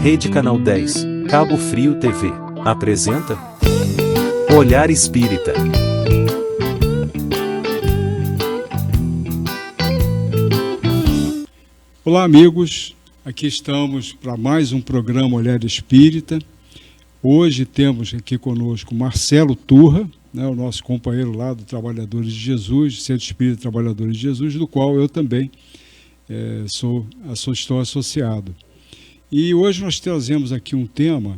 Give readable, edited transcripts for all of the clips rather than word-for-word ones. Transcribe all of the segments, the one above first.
Rede Canal 10, Cabo Frio TV, apresenta Olhar Espírita. Olá amigos, aqui estamos para mais um programa Olhar Espírita. Hoje temos aqui conosco Marcelo Turra, o nosso companheiro lá do Trabalhadores de Jesus, Centro Espírita Trabalhadores de Jesus, do qual eu também estou associado. E hoje nós trazemos aqui um tema,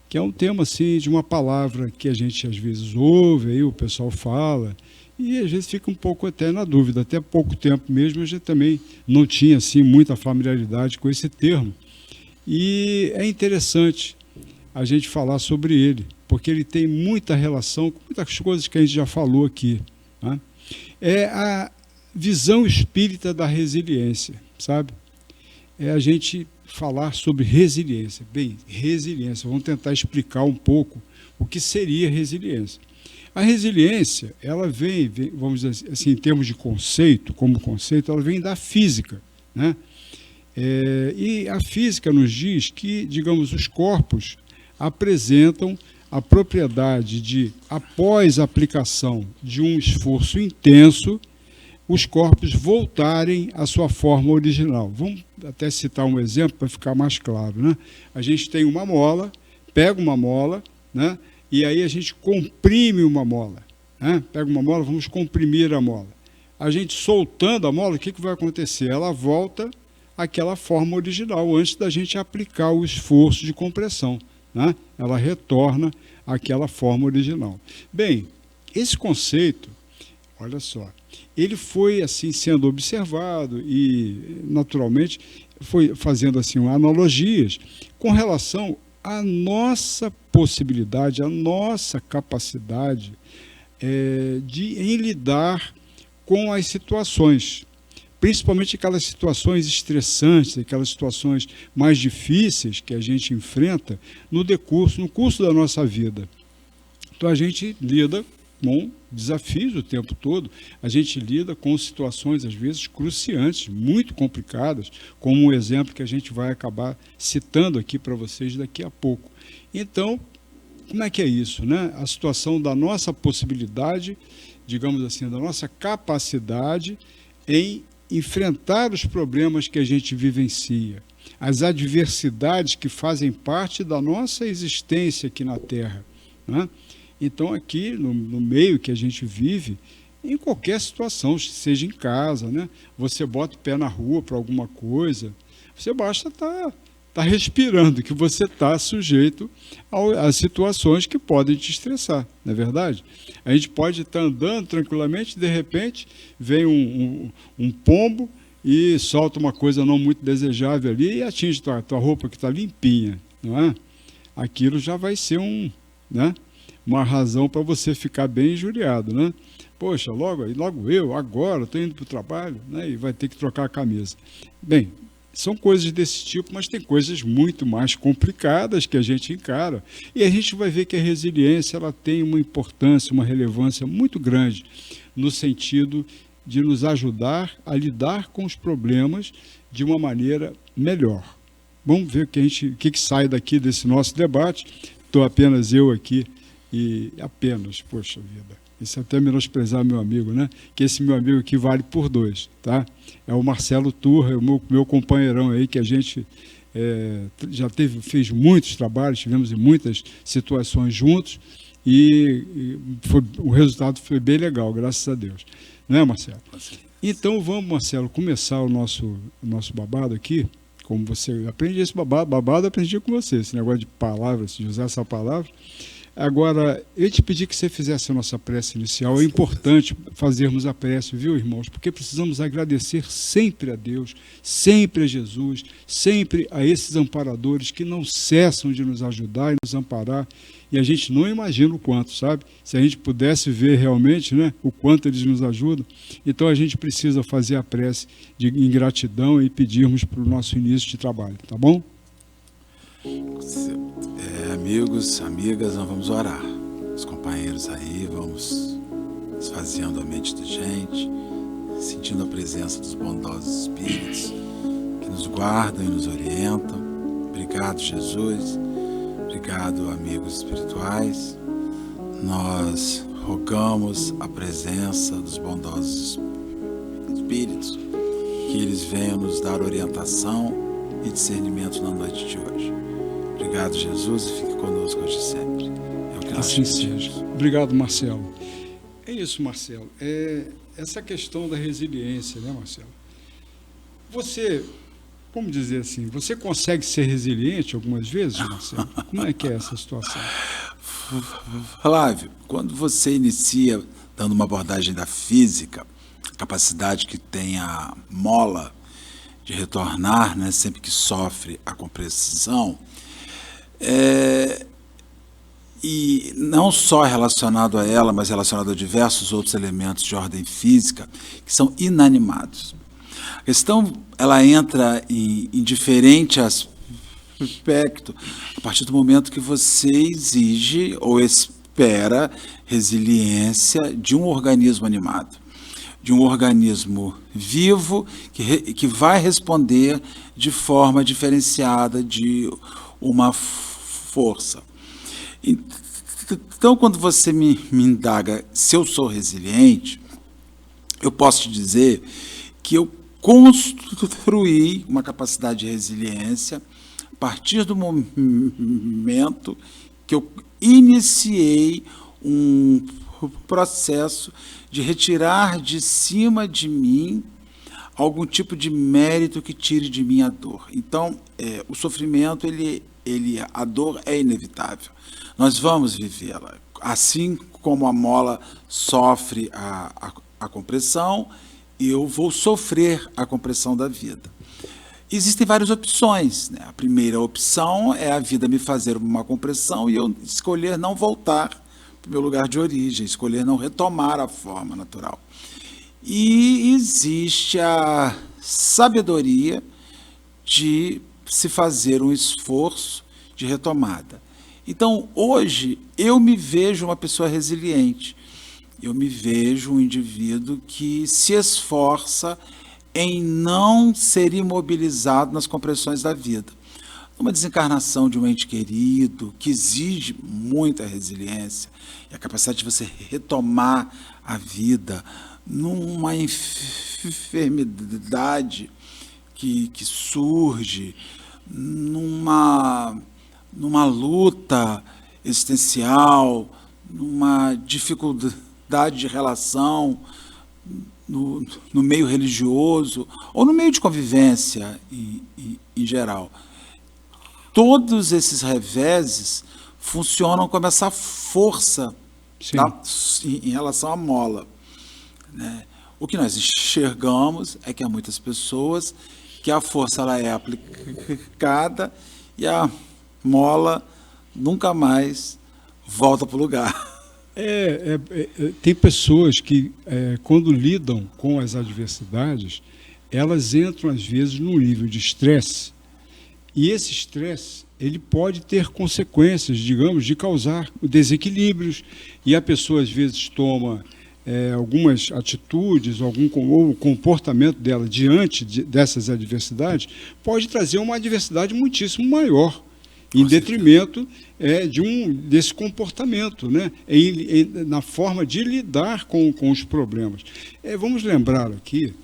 que é um tema assim, de uma palavra que a gente às vezes ouve, aí o pessoal fala, e às vezes fica um pouco até na dúvida. Até pouco tempo mesmo a gente também não tinha assim, muita familiaridade com esse termo. E é interessante a gente falar sobre ele, porque ele tem muita relação com muitas coisas que a gente já falou aqui, né? É a visão espírita da resiliência, sabe? É a gente falar sobre resiliência. Bem, resiliência, vamos tentar explicar um pouco o que seria resiliência. A resiliência, ela vem, vamos dizer assim, em termos de conceito, como conceito, ela vem da física, né? E a física nos diz que, digamos, os corpos apresentam a propriedade de, após a aplicação de um esforço intenso, os corpos voltarem à sua forma original. Vamos até citar um exemplo para ficar mais claro, né? A gente tem uma mola, pega uma mola, né? E aí a gente comprime uma mola, né? Pega uma mola, vamos comprimir a mola. A gente soltando a mola, o que vai acontecer? Ela volta àquela forma original, antes da gente aplicar o esforço de compressão, né? Ela retorna àquela forma original. Bem, esse conceito, olha só, ele foi assim sendo observado e, naturalmente, foi fazendo assim analogias com relação à nossa possibilidade, à nossa capacidade em lidar com as situações, principalmente aquelas situações estressantes, aquelas situações mais difíceis que a gente enfrenta no curso da nossa vida. Então a gente lida com desafios o tempo todo, a gente lida com situações, às vezes, cruciantes, muito complicadas, como um exemplo que a gente vai acabar citando aqui para vocês daqui a pouco. Então, como é que é isso, né? A situação da nossa possibilidade, digamos assim, da nossa capacidade em enfrentar os problemas que a gente vivencia, as adversidades que fazem parte da nossa existência aqui na Terra, né? Então, aqui no meio que a gente vive, em qualquer situação, seja em casa, né? Você bota o pé na rua para alguma coisa, você basta estar respirando, que você está sujeito a situações que podem te estressar, não é verdade? A gente pode estar andando tranquilamente, de repente vem um pombo e solta uma coisa não muito desejável ali e atinge tua roupa que está limpinha, não é? Aquilo já vai ser uma razão para você ficar bem injuriado, né? Poxa, logo eu, agora, estou indo para o trabalho, né? E vai ter que trocar a camisa. Bem, são coisas desse tipo, mas tem coisas muito mais complicadas que a gente encara. E a gente vai ver que a resiliência ela tem uma importância, uma relevância muito grande no sentido de nos ajudar a lidar com os problemas de uma maneira melhor. Vamos ver o que sai daqui desse nosso debate. Estou apenas eu aqui. E apenas, poxa vida, isso é até menosprezar meu amigo, né? Que esse meu amigo aqui vale por dois, tá? É o Marcelo Turra, o meu companheirão aí, que a gente fez muitos trabalhos, tivemos em muitas situações juntos e o resultado foi bem legal, graças a Deus. Não é, Marcelo? Então vamos, Marcelo, começar o nosso babado aqui. Como você aprende esse babado eu aprendi com você, esse negócio de palavras, de usar essa palavra. Agora, eu te pedi que você fizesse a nossa prece inicial. É importante fazermos a prece, viu, irmãos? Porque precisamos agradecer sempre a Deus, sempre a Jesus, sempre a esses amparadores que não cessam de nos ajudar e nos amparar. E a gente não imagina o quanto, sabe? Se a gente pudesse ver realmente, né, o quanto eles nos ajudam. Então a gente precisa fazer a prece em gratidão e pedirmos para o nosso início de trabalho, tá bom? Amigos, amigas, nós vamos orar. Os companheiros aí, vamos esvaziando a mente da gente, sentindo a presença dos bondosos espíritos que nos guardam e nos orientam, Obrigado, Jesus. Obrigado, amigos espirituais. Nós rogamos a presença dos bondosos espíritos, que eles venham nos dar orientação e discernimento na noite de hoje. Obrigado, Jesus, e fique conosco hoje e sempre. É o que nós Assim pedimos. seja. Obrigado, Marcelo. É isso, Marcelo. Essa questão da resiliência, né, Marcelo? Você, vamos dizer assim, você consegue ser resiliente algumas vezes, Marcelo? Como é que é essa situação? Flávio, quando você inicia dando uma abordagem da física, a capacidade que tem a mola de retornar, né, sempre que sofre a compressão, e não só relacionado a ela, mas relacionado a diversos outros elementos de ordem física que são inanimados. A questão, ela entra em diferente aspecto a partir do momento que você exige ou espera resiliência de um organismo animado, de um organismo vivo que vai responder de forma diferenciada de uma força. Então, quando você me indaga se eu sou resiliente, eu posso te dizer que eu construí uma capacidade de resiliência a partir do momento que eu iniciei um processo de retirar de cima de mim algum tipo de mérito que tire de mim a dor. Então, o sofrimento, a dor é inevitável. Nós vamos vivê-la. Assim como a mola sofre a compressão, eu vou sofrer a compressão da vida. Existem várias opções, né? A primeira opção é a vida me fazer uma compressão e eu escolher não voltar para o meu lugar de origem, escolher não retomar a forma natural. E existe a sabedoria de se fazer um esforço de retomada. Então, hoje, eu me vejo uma pessoa resiliente. Eu me vejo um indivíduo que se esforça em não ser imobilizado nas compressões da vida. Uma desencarnação de um ente querido, que exige muita resiliência, e a capacidade de você retomar a vida numa enfermidade que surge, numa luta existencial, numa dificuldade de relação no meio religioso ou no meio de convivência em geral. Todos esses reveses funcionam como essa força em relação à mola, né? O que nós enxergamos é que há muitas pessoas que a força ela é aplicada e a mola nunca mais volta para o lugar. Tem pessoas que, quando lidam com as adversidades, elas entram, às vezes, num nível de estresse, e esse estresse ele pode ter consequências, digamos, de causar desequilíbrios, e a pessoa, às vezes, toma algumas atitudes, ou o comportamento dela diante dessas adversidades, pode trazer uma adversidade muitíssimo maior, em detrimento desse comportamento, né? Na forma de lidar com os problemas. Vamos lembrar aqui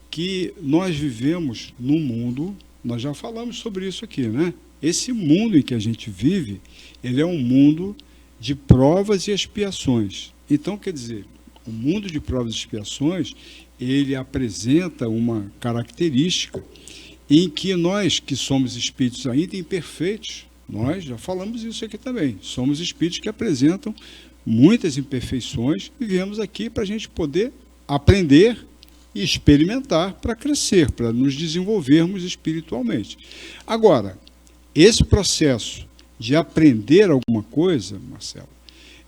que nós vivemos num mundo, nós já falamos sobre isso aqui, né? Esse mundo em que a gente vive, ele é um mundo de provas e expiações. Então, quer dizer, o mundo de provas e expiações, ele apresenta uma característica em que nós, que somos espíritos ainda imperfeitos, nós já falamos isso aqui também, somos espíritos que apresentam muitas imperfeições e viemos aqui para a gente poder aprender e experimentar para crescer, para nos desenvolvermos espiritualmente. Agora, esse processo de aprender alguma coisa, Marcelo,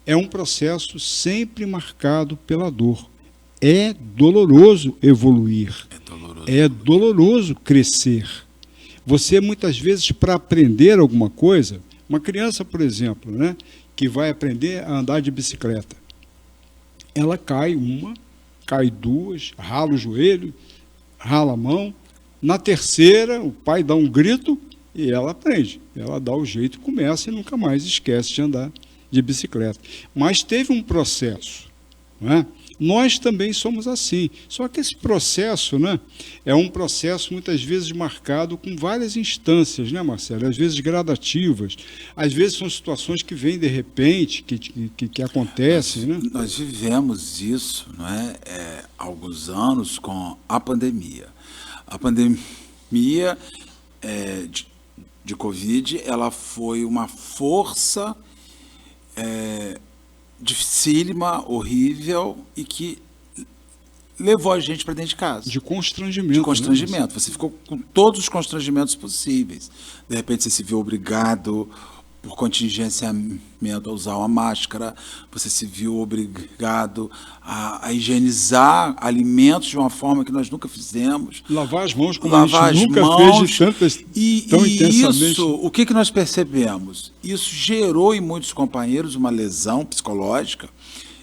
é um processo sempre marcado pela dor. É doloroso evoluir, é doloroso crescer. Você, muitas vezes, para aprender alguma coisa, uma criança, por exemplo, né, que vai aprender a andar de bicicleta, ela cai cai duas, rala o joelho, rala a mão, na terceira o pai dá um grito E ela aprende, ela dá o jeito, começa e nunca mais esquece de andar de bicicleta. Mas teve um processo, não é? Nós também somos assim, só que esse processo, né, é um processo muitas vezes marcado com várias instâncias, né, Marcelo? Às vezes gradativas, às vezes são situações que vêm de repente, que acontecem, né? Nós vivemos isso, não é, há alguns anos com a pandemia. A pandemia de Covid, ela foi uma força dificílima, horrível e que levou a gente para dentro de casa. De constrangimento. De constrangimento. Né? Você ficou com todos os constrangimentos possíveis. De repente você se viu obrigado, por contingenciamento, a usar uma máscara, você se viu obrigado a higienizar alimentos de uma forma que nós nunca fizemos. Lavar as mãos como a gente nunca fez tão intensamente. Isso, o que nós percebemos? Isso gerou em muitos companheiros uma lesão psicológica,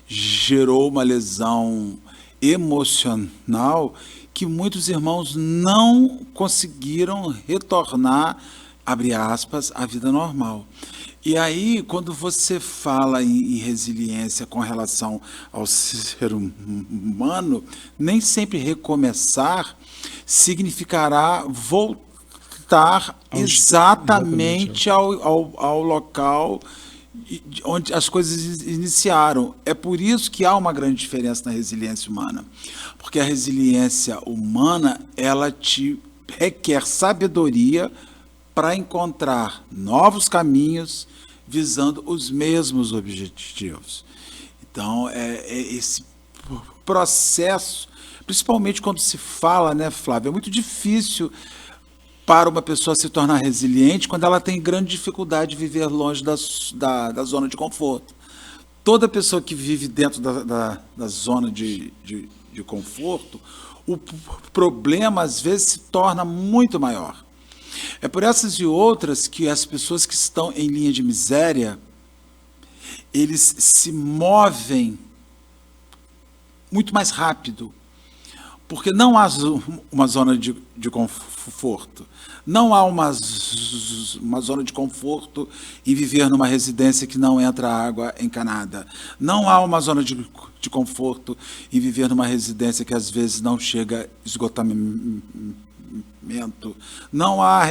gerou uma lesão emocional que muitos irmãos não conseguiram retornar, abre aspas, à vida normal. E aí, quando você fala em resiliência com relação ao ser humano, nem sempre recomeçar significará voltar exatamente ao local onde as coisas iniciaram. É por isso que há uma grande diferença na resiliência humana. Porque a resiliência humana, ela te requer sabedoria para encontrar novos caminhos visando os mesmos objetivos. Então, esse processo, principalmente quando se fala, né, Flávio, é muito difícil para uma pessoa se tornar resiliente quando ela tem grande dificuldade de viver longe da zona de conforto. Toda pessoa que vive dentro da zona de conforto, o problema, às vezes, se torna muito maior. É por essas e outras que as pessoas que estão em linha de miséria, eles se movem muito mais rápido, porque não há uma zona de conforto. Não há uma zona de conforto em viver numa residência que não entra água encanada. Não há uma zona de conforto em viver numa residência que às vezes não chega esgotamento. Não há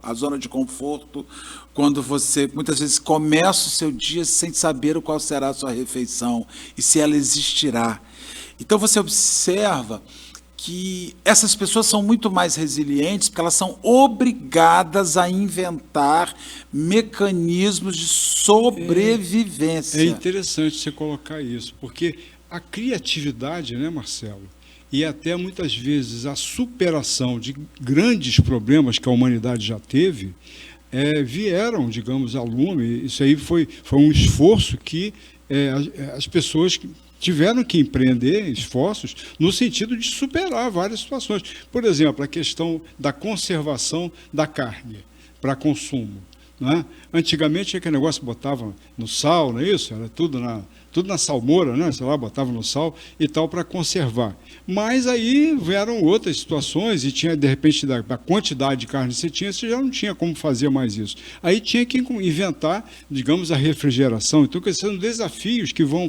a zona de conforto quando você muitas vezes começa o seu dia sem saber qual será a sua refeição e se ela existirá. Então você observa que essas pessoas são muito mais resilientes porque elas são obrigadas a inventar mecanismos de sobrevivência. É interessante você colocar isso, porque a criatividade, né, Marcelo, e até muitas vezes a superação de grandes problemas que a humanidade já teve, vieram, digamos, a lume. Isso aí foi um esforço que as pessoas tiveram que empreender esforços no sentido de superar várias situações. Por exemplo, a questão da conservação da carne para consumo. Não é? Antigamente, aquele negócio que botava no sal, não é isso? Era tudo na salmoura, né? Sei lá, botava no sal e tal para conservar. Mas aí vieram outras situações e tinha, de repente, da quantidade de carne que você já não tinha como fazer mais isso. Aí tinha que inventar, digamos, a refrigeração. Então, são desafios que vão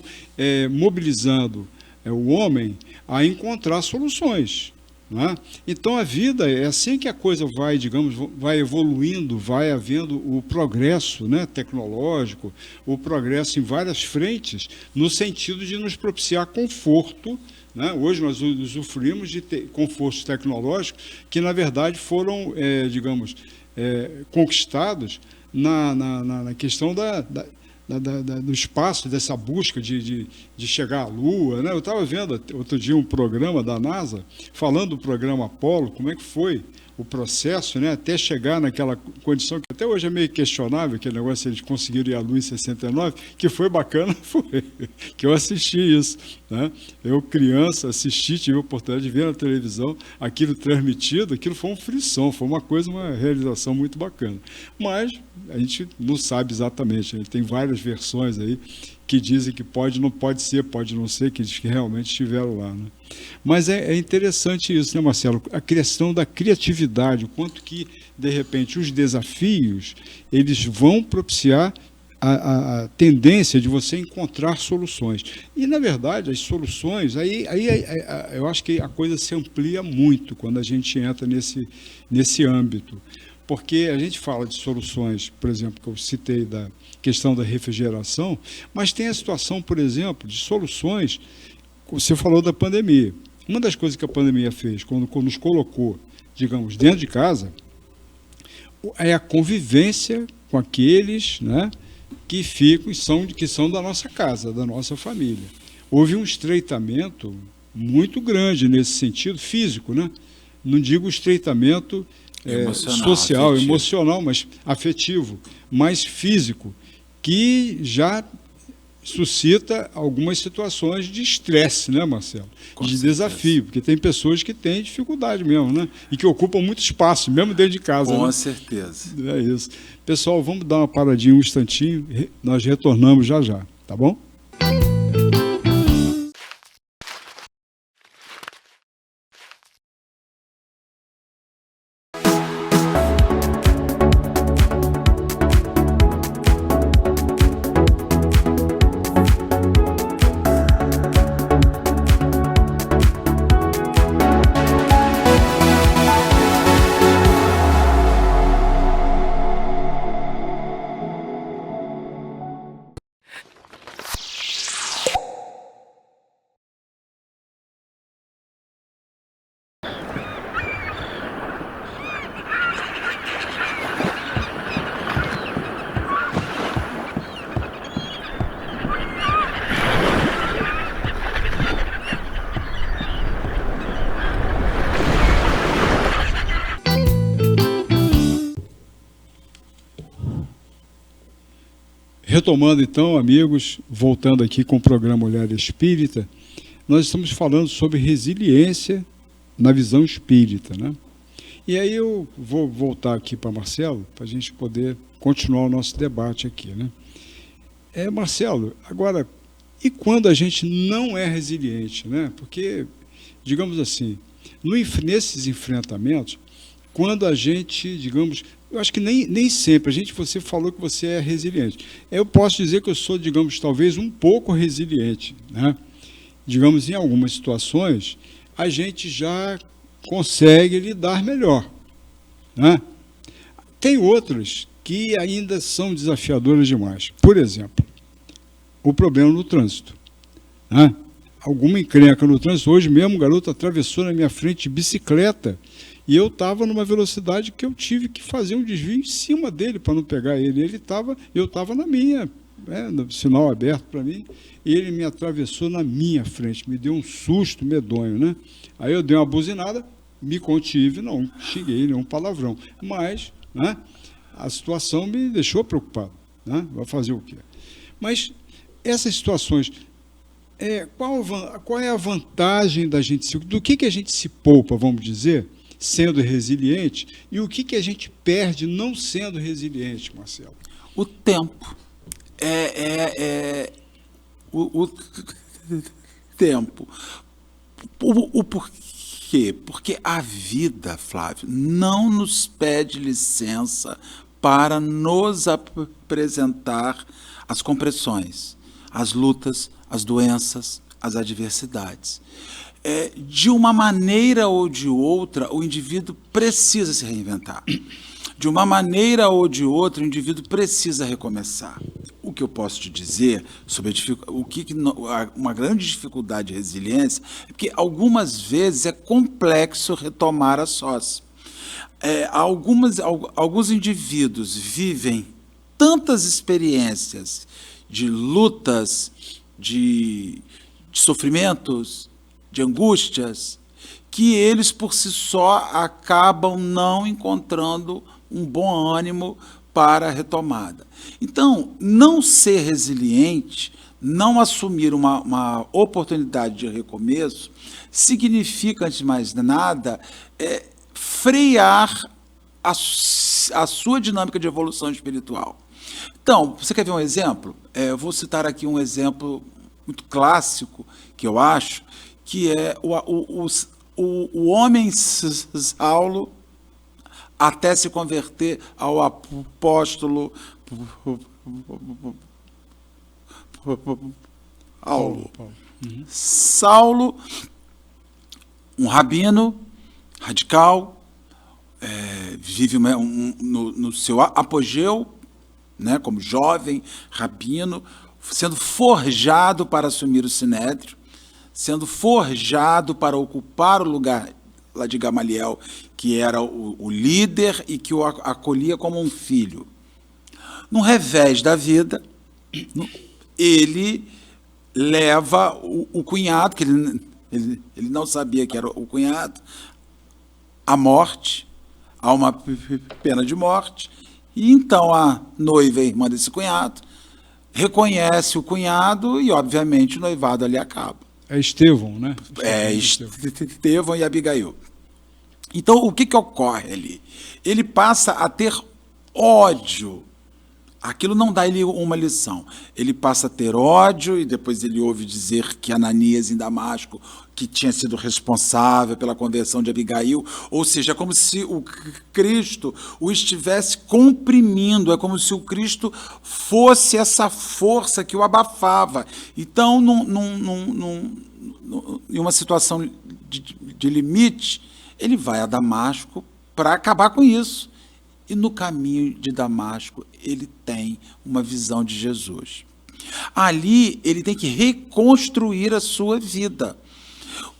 mobilizando o homem a encontrar soluções. Não é? Então a vida é assim que a coisa vai, digamos, vai evoluindo, vai havendo o progresso, né, tecnológico, o progresso em várias frentes, no sentido de nos propiciar conforto. Né? Hoje nós usufruímos de confortos tecnológicos que, na verdade, foram, digamos, conquistados na questão do espaço, dessa busca de chegar à Lua. Né? Eu estava vendo outro dia um programa da NASA, falando do programa Apollo, como é que foi o processo, né, até chegar naquela condição que até hoje é meio questionável, aquele negócio se eles conseguiram ir à Lua em 69, que foi bacana, foi, que eu assisti isso. Né? Eu, criança, assisti, tive a oportunidade de ver na televisão aquilo transmitido, aquilo foi um frisson, foi uma realização muito bacana. Mas a gente não sabe exatamente, tem várias versões aí que dizem que pode, não pode ser, pode não ser, que realmente estiveram lá. Né? Mas é interessante isso, né, Marcelo? A questão da criatividade, o quanto que, de repente, os desafios, eles vão propiciar a tendência de você encontrar soluções. E, na verdade, as soluções, eu acho que a coisa se amplia muito quando a gente entra nesse âmbito. Porque a gente fala de soluções, por exemplo, que eu citei da questão da refrigeração, mas tem a situação, por exemplo, de soluções, você falou da pandemia. Uma das coisas que a pandemia fez, quando nos colocou, digamos, dentro de casa, é a convivência com aqueles, né, que ficam que são da nossa casa, da nossa família. Houve um estreitamento muito grande nesse sentido físico, né? Não digo estreitamento social, afetivo. Emocional, mas afetivo, mas físico, que já suscita algumas situações de estresse, né, Marcelo? De desafio, porque tem pessoas que têm dificuldade mesmo, né? E que ocupam muito espaço, mesmo dentro de casa. Com né? certeza. É isso. Pessoal, vamos dar uma paradinha um instantinho, nós retornamos já já, tá bom? Retomando então, amigos, voltando aqui com o programa Olhar Espírita, nós estamos falando sobre resiliência na visão espírita, né? E aí eu vou voltar aqui para Marcelo, para a gente poder continuar o nosso debate aqui, né? Marcelo, agora, e quando a gente não é resiliente, né? Porque, digamos assim, nesses enfrentamentos, quando a gente, digamos, eu acho que nem sempre, você falou que você é resiliente. Eu posso dizer que eu sou, digamos, talvez um pouco resiliente, né? Digamos, em algumas situações, a gente já consegue lidar melhor, né? Tem outras que ainda são desafiadoras demais. Por exemplo, o problema no trânsito, né? Alguma encrenca no trânsito. Hoje mesmo o garoto atravessou na minha frente de bicicleta e eu estava numa velocidade que eu tive que fazer um desvio em cima dele para não pegar ele. Eu estava na minha, no sinal aberto para mim, e ele me atravessou na minha frente, me deu um susto medonho, né? Aí eu dei uma buzinada, me contive, não xinguei nenhum palavrão, mas, né, a situação me deixou preocupado, né? Vai fazer o quê? Mas essas situações, qual é a vantagem da gente do que a gente se poupa, vamos dizer, sendo resiliente, e o que a gente perde não sendo resiliente, Marcelo? O tempo. O tempo. O porquê? Porque a vida, Flávio, não nos pede licença para nos apresentar as compressões, as lutas, as doenças, as adversidades. De uma maneira ou de outra, o indivíduo precisa se reinventar. De uma maneira ou de outra, o indivíduo precisa recomeçar. O que eu posso te dizer sobre uma grande dificuldade de resiliência é que algumas vezes é complexo retomar a sós. Alguns indivíduos vivem tantas experiências de lutas, de sofrimentos, de angústias, que eles por si só acabam não encontrando um bom ânimo para a retomada. Então, não ser resiliente, não assumir uma oportunidade de recomeço, significa, antes de mais nada, frear a sua dinâmica de evolução espiritual. Então, você quer ver um exemplo? Eu vou citar aqui um exemplo muito clássico, que eu acho, que é o homem Saulo até se converter ao apóstolo Paulo. Saulo, um rabino radical, vive no seu apogeu, né, como jovem rabino, sendo forjado para assumir o sinédrio, sendo forjado para ocupar o lugar lá de Gamaliel, que era o líder e que o acolhia como um filho. No revés da vida, ele leva o cunhado, que ele não sabia que era o cunhado, à morte, a uma pena de morte, e então a noiva, irmã desse cunhado, reconhece o cunhado e, obviamente, o noivado ali acaba. É Estevão, né? Estevão e Abigail. Então, o que ocorre ali? Ele passa a ter ódio. Aquilo não dá ele uma lição. Ele passa a ter ódio e depois ele ouve dizer que Ananias em Damasco, que tinha sido responsável pela conversão de Abigail, ou seja, é como se o Cristo o estivesse comprimindo, é como se o Cristo fosse essa força que o abafava. Então, em uma situação de limite, ele vai a Damasco para acabar com isso. E no caminho de Damasco, ele tem uma visão de Jesus. Ali, ele tem que reconstruir a sua vida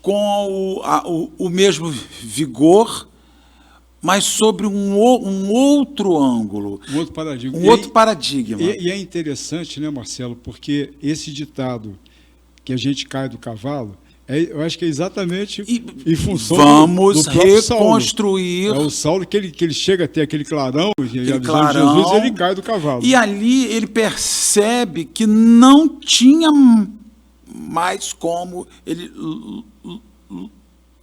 com o mesmo vigor, mas sobre um outro ângulo. Um outro paradigma. Outro paradigma. E é interessante, né, Marcelo, porque esse ditado que a gente cai do cavalo, eu acho que é exatamente em função vamos do próprio reconstruir. Saulo. É o Saulo que ele chega a ter aquele clarão, e a visão de Jesus, ele cai do cavalo. E ali ele percebe que não tinha mais como ele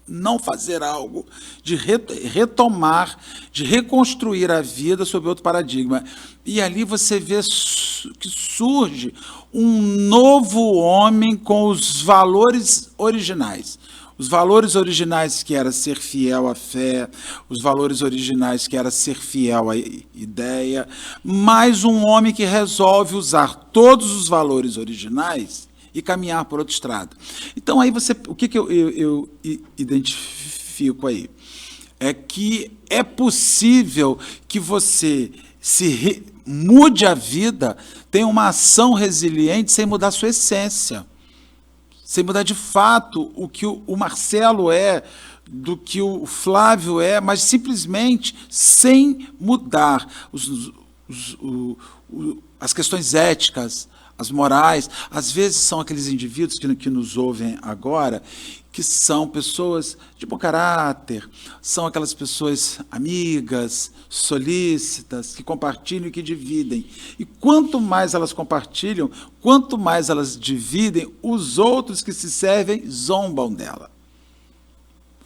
não fazer algo, de retomar, de reconstruir a vida sob outro paradigma. E ali você vê que surge um novo homem com os valores originais. Os valores originais que era ser fiel à fé, os valores originais que era ser fiel à ideia, mais um homem que resolve usar todos os valores originais e caminhar por outra estrada. Então, aí o que eu identifico aí? É que é possível que você mude a vida, tenha uma ação resiliente sem mudar sua essência, sem mudar de fato o que o Marcelo é, do que o Flávio é, mas simplesmente sem mudar as questões éticas, as morais. Às vezes são aqueles indivíduos que nos ouvem agora, que são pessoas de bom caráter, são aquelas pessoas amigas, solícitas, que compartilham e que dividem. E quanto mais elas compartilham, quanto mais elas dividem, os outros que se servem zombam dela.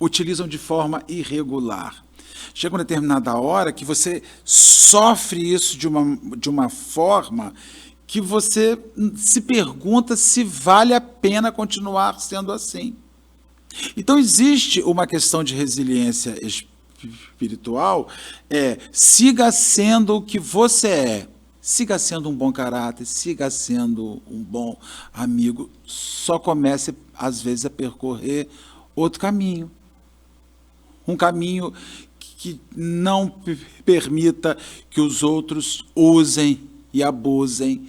Utilizam de forma irregular. Chega uma determinada hora que você sofre isso de uma forma que você se pergunta se vale a pena continuar sendo assim. Então, existe uma questão de resiliência espiritual, siga sendo o que você é, siga sendo um bom caráter, siga sendo um bom amigo, só comece, às vezes, a percorrer outro caminho. Um caminho que não permita que os outros usem e abusem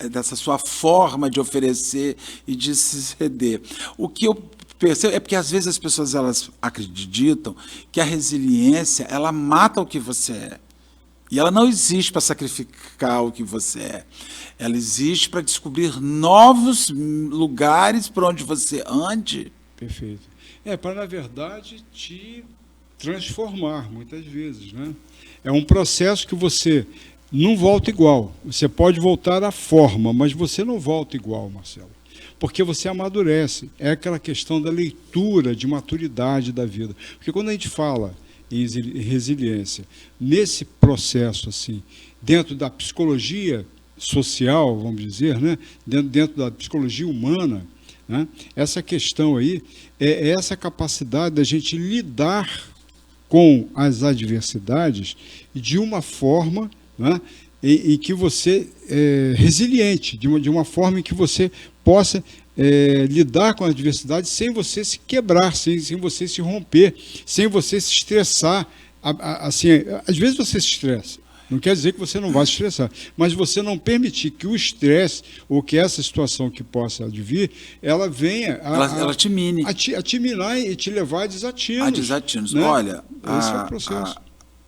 dessa sua forma de oferecer e de se ceder. O que eu percebo é porque às vezes as pessoas elas acreditam que a resiliência ela mata o que você é. E ela não existe para sacrificar o que você é. Ela existe para descobrir novos lugares por onde você ande. Perfeito. Para, na verdade, te transformar, muitas vezes, né? É um processo que você não volta igual. Você pode voltar à forma, mas você não volta igual, Marcelo. Porque você amadurece. É aquela questão da leitura, de maturidade da vida. Porque quando a gente fala em resiliência, nesse processo, assim, dentro da psicologia, social, vamos dizer, né? Dentro da psicologia humana, né? Essa questão aí é essa capacidade da gente lidar com as adversidades de uma forma, né, em que você é resiliente, de uma forma em que você possa lidar com a adversidade sem você se quebrar, sem você se romper, sem você se estressar. Assim, às vezes você se estressa, não quer dizer que você não vai se estressar, mas você não permitir que o estresse ou que essa situação que possa advir, ela venha ela te mine. a te minar e te levar a desatinos. A desatinos. Né? Olha, esse é o processo.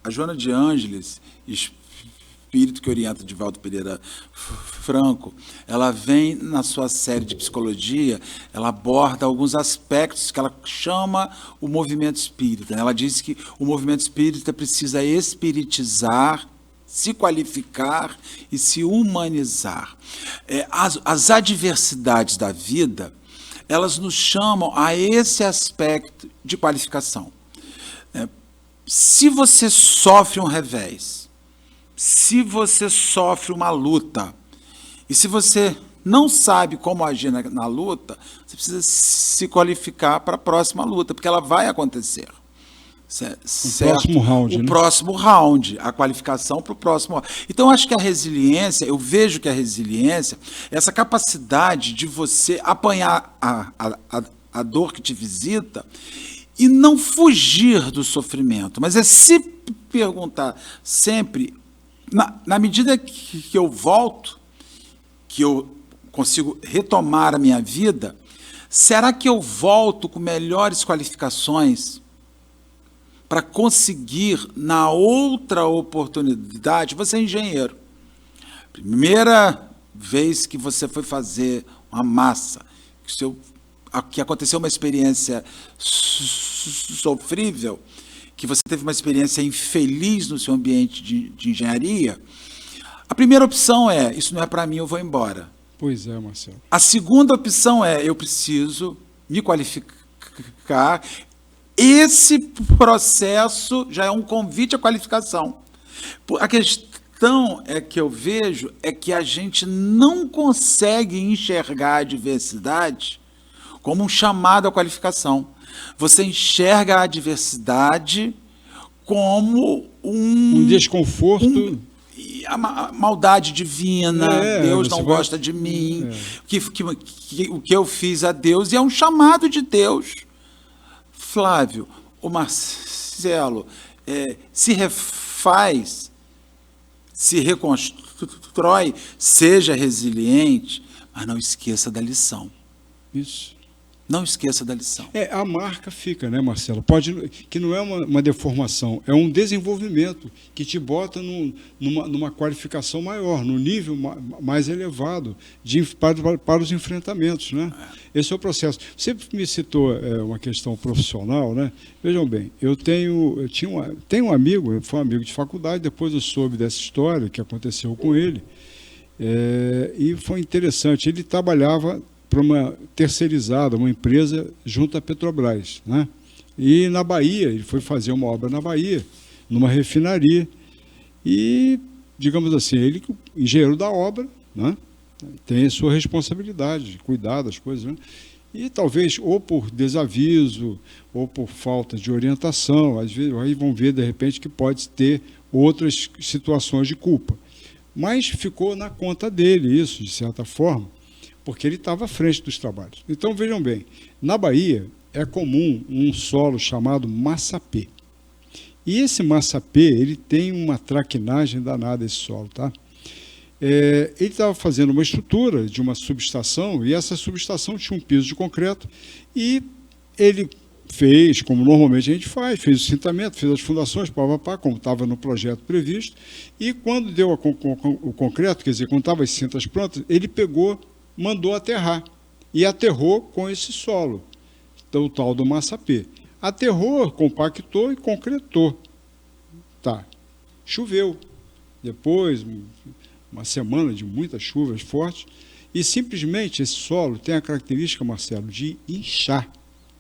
A Joana de Ângeles, espírito que orienta Divaldo Pereira Franco, ela vem na sua série de psicologia, ela aborda alguns aspectos que ela chama o movimento espírita. Ela diz que o movimento espírita precisa espiritizar, se qualificar e se humanizar. As adversidades da vida, elas nos chamam a esse aspecto de qualificação. Se você sofre um revés, se você sofre uma luta, e se você não sabe como agir na luta, você precisa se qualificar para a próxima luta, porque ela vai acontecer. Certo? Próximo round, o próximo round, a qualificação para o próximo round. Então, acho que a resiliência, eu vejo que a resiliência, essa capacidade de você apanhar a dor que te visita e não fugir do sofrimento, mas é se perguntar sempre, na medida que eu volto, que eu consigo retomar a minha vida, será que eu volto com melhores qualificações para conseguir, na outra oportunidade, você é engenheiro. Primeira vez que você foi fazer uma massa, que aconteceu uma experiência sofrível, que você teve uma experiência infeliz no seu ambiente de engenharia, a primeira opção é, isso não é para mim, eu vou embora. Pois é, Marcelo. A segunda opção é, eu preciso me qualificar. Esse processo já é um convite à qualificação. A questão que eu vejo é que a gente não consegue enxergar a adversidade como um chamado à qualificação. Você enxerga a adversidade como um desconforto. A maldade divina, Deus não gosta de mim, o que eu fiz a Deus, e é um chamado de Deus. Flávio, o Marcelo, se refaz, se reconstrói, seja resiliente, mas não esqueça da lição. Isso. Não esqueça da lição. A marca fica, né, Marcelo? Que não é uma deformação, é um desenvolvimento que te bota numa qualificação maior, num nível mais elevado para os enfrentamentos, né? Esse é o processo. Você me citou uma questão profissional, né? Vejam bem, eu tenho um amigo, foi um amigo de faculdade, depois eu soube dessa história que aconteceu com ele, e foi interessante. Ele trabalhava para uma terceirizada, uma empresa junto à Petrobras, né? E na Bahia, ele foi fazer uma obra na Bahia, numa refinaria, e, digamos assim, ele, engenheiro da obra, né, tem a sua responsabilidade de cuidar das coisas, né? E talvez, ou por desaviso, ou por falta de orientação, às vezes, aí vão ver, de repente, que pode ter outras situações de culpa. Mas ficou na conta dele isso, de certa forma, porque ele estava à frente dos trabalhos. Então, vejam bem, na Bahia é comum um solo chamado massapê. E esse massapê, ele tem uma traquinagem danada, esse solo, tá? Ele estava fazendo uma estrutura de uma subestação, e essa subestação tinha um piso de concreto, e ele fez, como normalmente a gente faz, fez o cintamento, fez as fundações, como estava no projeto previsto, e quando deu o concreto, quer dizer, quando estavam as cintas prontas, ele mandou aterrar, e aterrou com esse solo, então, o tal do massapê. Aterrou, compactou e concretou. Tá. Choveu. Depois, uma semana de muitas chuvas fortes, e simplesmente esse solo tem a característica, Marcelo, de inchar.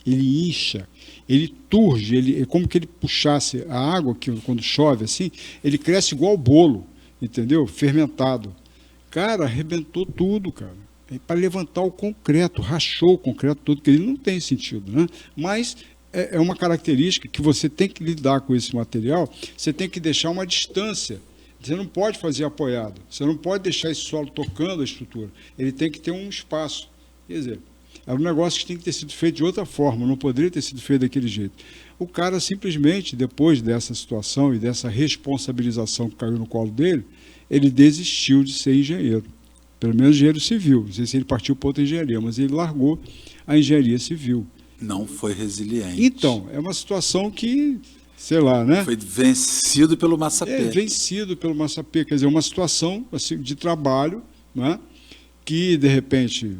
Ele incha, ele turge, é como que ele puxasse a água, que quando chove assim, ele cresce igual bolo, entendeu? Fermentado. cara arrebentou tudo, cara. Para levantar o concreto, rachou o concreto todo, que ele não tem sentido, né? Mas é uma característica que você tem que lidar com esse material, você tem que deixar uma distância. Você não pode fazer apoiado, você não pode deixar esse solo tocando a estrutura. Ele tem que ter um espaço. Quer dizer, é um negócio que tem que ter sido feito de outra forma, não poderia ter sido feito daquele jeito. O cara simplesmente, depois dessa situação e dessa responsabilização que caiu no colo dele, ele desistiu de ser engenheiro. Pelo menos engenheiro civil. Não sei se ele partiu para outra engenharia, mas ele largou a engenharia civil. Não foi resiliente. Então, é uma situação que, sei lá, né? Foi vencido pelo massapê. Vencido pelo massapê. Quer dizer, uma situação assim, de trabalho, né? Que, de repente,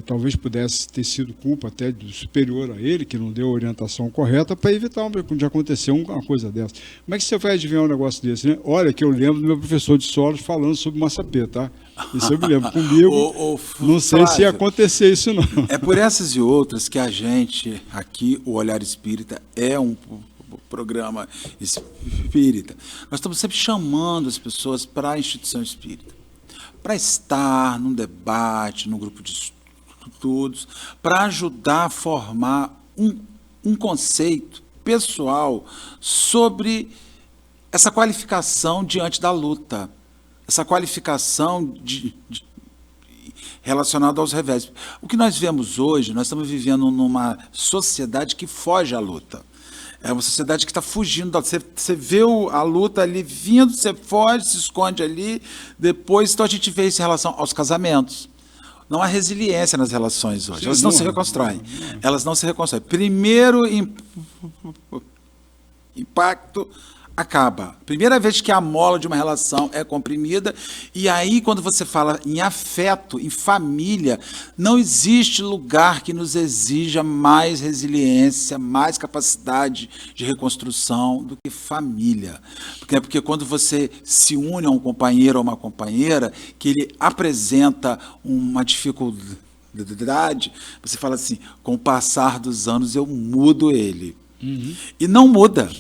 talvez pudesse ter sido culpa até do superior a ele, que não deu a orientação correta para evitar de acontecer uma coisa dessa. Como é que você vai adivinhar um negócio desse, né? Olha, que eu lembro do meu professor de solos falando sobre massapê, tá? Isso eu me lembro. Comigo, não sei Flávio, se ia acontecer isso, não. É por essas e outras que a gente, aqui, o Olhar Espírita, é um programa espírita. Nós estamos sempre chamando as pessoas para a instituição espírita, para estar num debate, num grupo de estudos, para ajudar a formar um conceito pessoal sobre essa qualificação diante da luta, essa qualificação relacionada aos revés. O que nós vemos hoje, nós estamos vivendo numa sociedade que foge à luta. É uma sociedade que está fugindo. Você vê a luta ali vindo, você foge, se esconde ali. Depois, então a gente vê isso em relação aos casamentos. Não há resiliência nas relações hoje. Elas não se reconstroem. Elas não se reconstroem. Primeiro impacto acaba. Primeira vez que a mola de uma relação é comprimida, e aí quando você fala em afeto, em família, não existe lugar que nos exija mais resiliência, mais capacidade de reconstrução do que família. Porque quando você se une a um companheiro ou uma companheira, que ele apresenta uma dificuldade, você fala assim, com o passar dos anos eu mudo ele. Uhum. E não muda.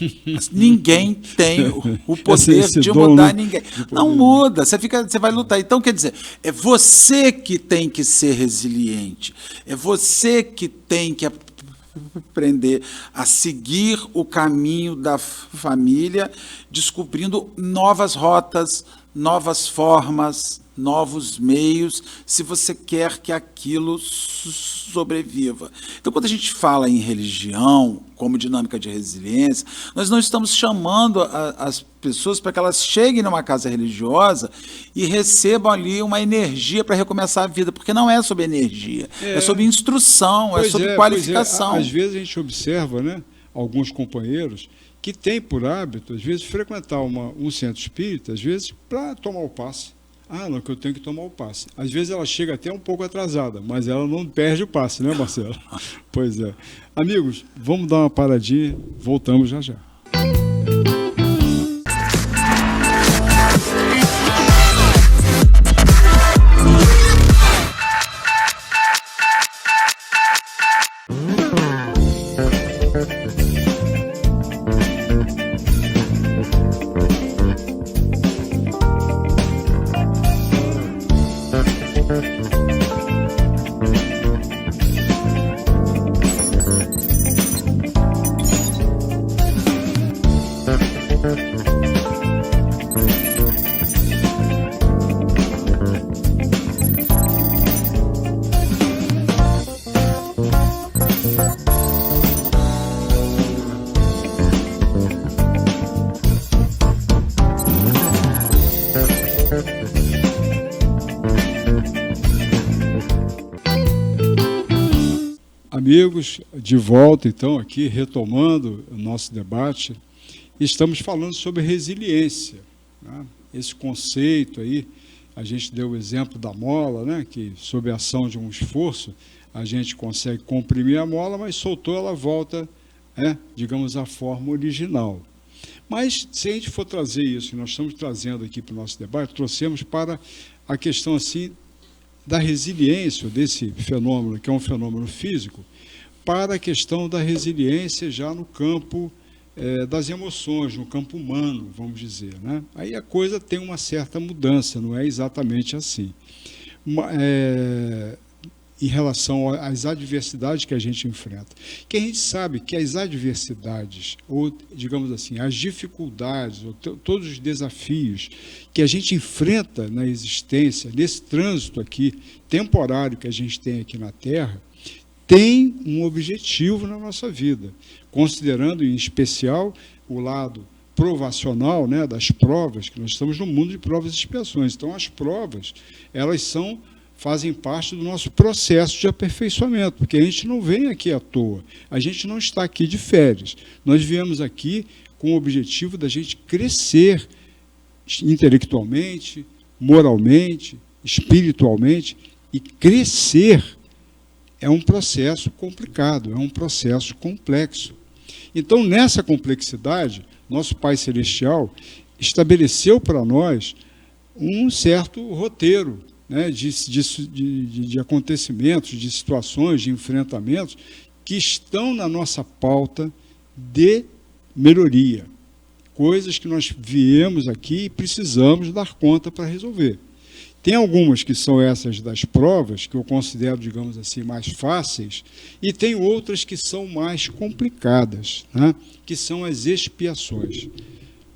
Ninguém tem o poder de mudar ninguém. Não muda. Você vai lutar. Então, quer dizer, é você que tem que ser resiliente. É você que tem que aprender a seguir o caminho da família, descobrindo novas rotas, novas formas, novos meios, se você quer que aquilo sobreviva. Então, quando a gente fala em religião, como dinâmica de resiliência, nós não estamos chamando as pessoas para que elas cheguem numa casa religiosa e recebam ali uma energia para recomeçar a vida, porque não é sobre energia, é sobre instrução, é sobre qualificação. Às vezes a gente observa, né, alguns companheiros que têm por hábito, às vezes, frequentar um centro espírita, às vezes, para tomar o passe. Ah, não, que eu tenho que tomar o passe. Às vezes ela chega até um pouco atrasada, mas ela não perde o passe, né, Marcelo? Pois é. Amigos, vamos dar uma paradinha, voltamos já já. Amigos, de volta então aqui, retomando o nosso debate, estamos falando sobre resiliência, né? Esse conceito aí, a gente deu o exemplo da mola, né? Que sob a ação de um esforço, a gente consegue comprimir a mola, mas soltou, ela volta, digamos, à forma original. Mas se a gente for trazer isso, nós estamos trazendo aqui para o nosso debate, trouxemos para a questão assim, da resiliência desse fenômeno, que é um fenômeno físico, para a questão da resiliência já no campo das emoções, no campo humano, vamos dizer, né? Aí a coisa tem uma certa mudança, não é exatamente assim. Em relação às adversidades que a gente enfrenta. Que a gente sabe que as adversidades, ou, digamos assim, as dificuldades, ou todos os desafios que a gente enfrenta na existência, nesse trânsito aqui, temporário que a gente tem aqui na Terra, tem um objetivo na nossa vida, considerando, em especial, o lado provacional, né, das provas, que nós estamos no mundo de provas e expiações. Então, as provas, elas fazem parte do nosso processo de aperfeiçoamento, porque a gente não vem aqui à toa, a gente não está aqui de férias. Nós viemos aqui com o objetivo da gente crescer intelectualmente, moralmente, espiritualmente, e crescer é um processo complicado, é um processo complexo. Então, nessa complexidade, nosso Pai Celestial estabeleceu para nós um certo roteiro, né, de acontecimentos, de situações, de enfrentamentos que estão na nossa pauta de melhoria. Coisas que nós viemos aqui e precisamos dar conta para resolver. Tem algumas que são essas das provas, que eu considero, digamos assim, mais fáceis, e tem outras que são mais complicadas, né, que são as expiações.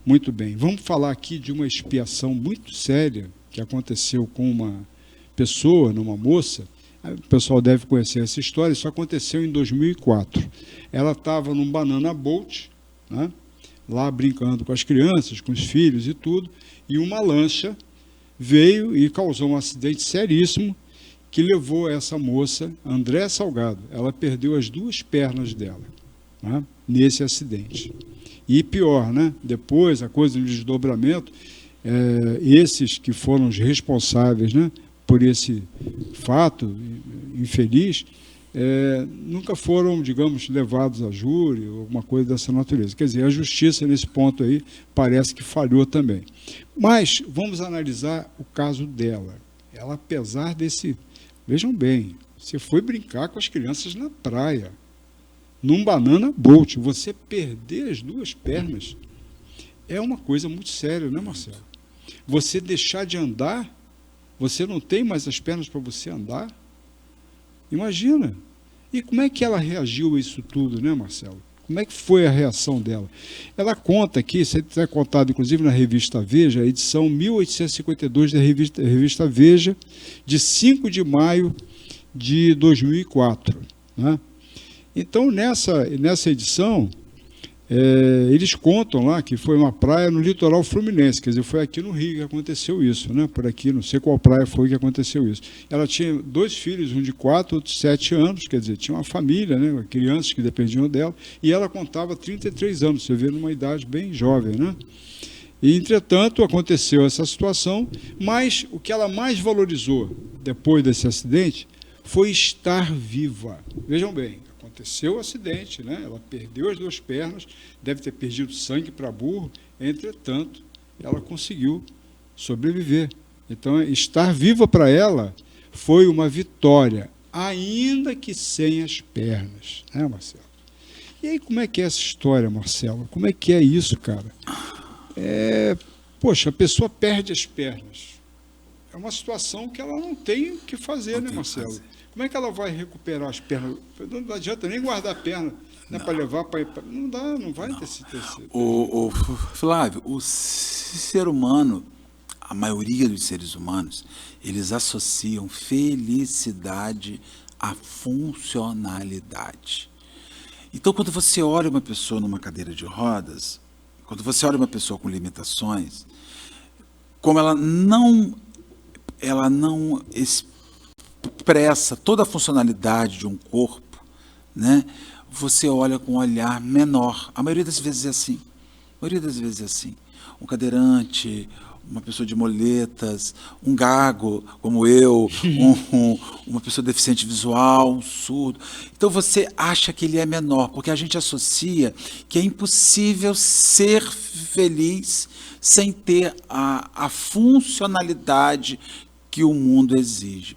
Muito bem, vamos falar aqui de uma expiação muito séria, que aconteceu com uma pessoa, numa moça. O pessoal deve conhecer essa história. Isso aconteceu em 2004. Ela estava num banana boat, né, lá brincando com as crianças, com os filhos e tudo, e uma lancha veio e causou um acidente seríssimo que levou essa moça, André Salgado, ela perdeu as 2 pernas dela, né, nesse acidente. E pior, né, depois, a coisa do desdobramento, esses que foram os responsáveis, né, por esse fato infeliz, nunca foram, digamos, levados a júri ou alguma coisa dessa natureza. Quer dizer, a justiça, nesse ponto aí, parece que falhou também. Mas vamos analisar o caso dela. Ela, apesar desse... Vejam bem, você foi brincar com as crianças na praia, num banana boat, você perder as 2 pernas é uma coisa muito séria, né, Marcelo? Você deixar de andar, você não tem mais as pernas para você andar? Imagina. E como é que ela reagiu a isso tudo, né, Marcelo? Como é que foi a reação dela? Ela conta aqui, isso é contado inclusive na revista Veja, a edição 1852 da revista Veja, de 5 de maio de 2004. Né? Então, nessa edição, eles contam lá que foi uma praia no litoral fluminense, quer dizer, foi aqui no Rio que aconteceu isso, né? Por aqui, não sei qual praia foi que aconteceu isso. Ela tinha 2 filhos, um de 4, outro de 7 anos, quer dizer, tinha uma família, né? Crianças que dependiam dela, e ela contava 33 anos, você vê, numa idade bem jovem, né? E, entretanto, aconteceu essa situação, mas o que ela mais valorizou depois desse acidente foi estar viva. Vejam bem, aconteceu o acidente, né? Ela perdeu as 2 pernas, deve ter perdido sangue para burro, entretanto, ela conseguiu sobreviver. Então, estar viva para ela foi uma vitória, ainda que sem as pernas, né, Marcelo? E aí, como é que é essa história, Marcelo? Como é que é isso, cara? Poxa, a pessoa perde as pernas. É uma situação que ela não tem o que fazer, né, Marcelo? Como é que ela vai recuperar as pernas? Não adianta nem guardar a perna, né, para levar para... Não dá, não vai ter sido. Flávio, o ser humano, a maioria dos seres humanos, eles associam felicidade à funcionalidade. Então, quando você olha uma pessoa numa cadeira de rodas, quando você olha uma pessoa com limitações, como ela não expressa toda a funcionalidade de um corpo, né? Você olha com um olhar menor. A maioria das vezes é assim. A maioria das vezes é assim. Um cadeirante, uma pessoa de moletas, um gago, como eu, uma pessoa deficiente visual, um surdo. Então você acha que ele é menor, porque a gente associa que é impossível ser feliz sem ter a funcionalidade que o mundo exige.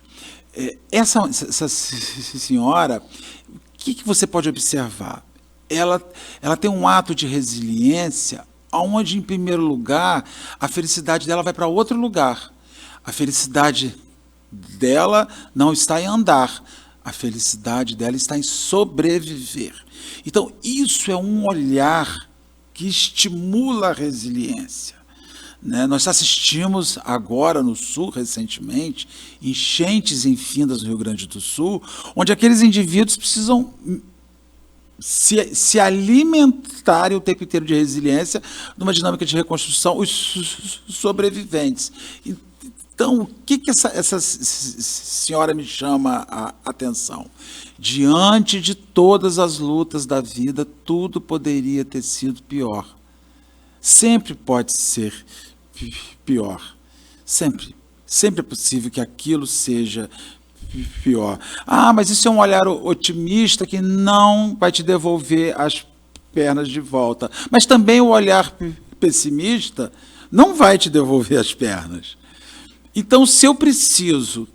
Essa senhora, o que você pode observar? ela tem um ato de resiliência onde, em primeiro lugar, a felicidade dela vai para outro lugar. A felicidade dela não está em andar, a felicidade dela está em sobreviver. Então, isso é um olhar que estimula a resiliência. Nós assistimos agora no Sul, recentemente, enchentes infindas no Rio Grande do Sul, onde aqueles indivíduos precisam se alimentarem o tempo inteiro de resiliência, numa dinâmica de reconstrução, os sobreviventes. Então, o que essa senhora me chama a atenção? Diante de todas as lutas da vida, tudo poderia ter sido pior. Sempre pode ser pior. Sempre. Sempre é possível que aquilo seja pior. Mas isso é um olhar otimista que não vai te devolver as pernas de volta. Mas também o olhar pessimista não vai te devolver as pernas. Então, se eu preciso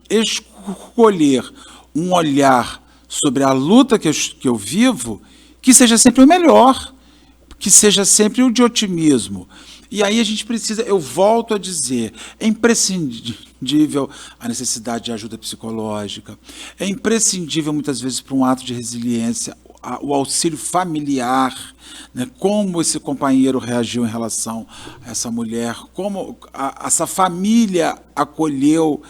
escolher um olhar sobre a luta que eu vivo, que seja sempre o melhor, que seja sempre o de otimismo. E aí a gente precisa, eu volto a dizer, é imprescindível a necessidade de ajuda psicológica, é imprescindível muitas vezes para um ato de resiliência, o auxílio familiar, como esse companheiro reagiu em relação a essa mulher, como essa família acolheu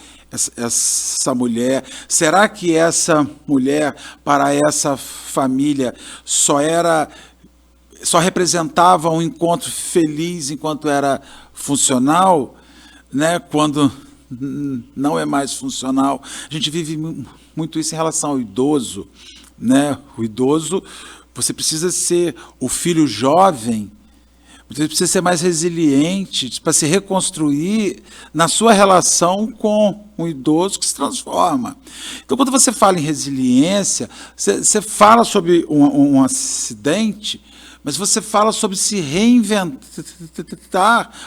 essa mulher. Será que essa mulher, para essa família, só representava um encontro feliz enquanto era funcional, quando não é mais funcional? A gente vive muito isso em relação ao idoso. O idoso, você precisa ser o filho jovem, você precisa ser mais resiliente para se reconstruir na sua relação com um idoso que se transforma. Então, quando você fala em resiliência, você fala sobre um acidente, mas você fala sobre se reinventar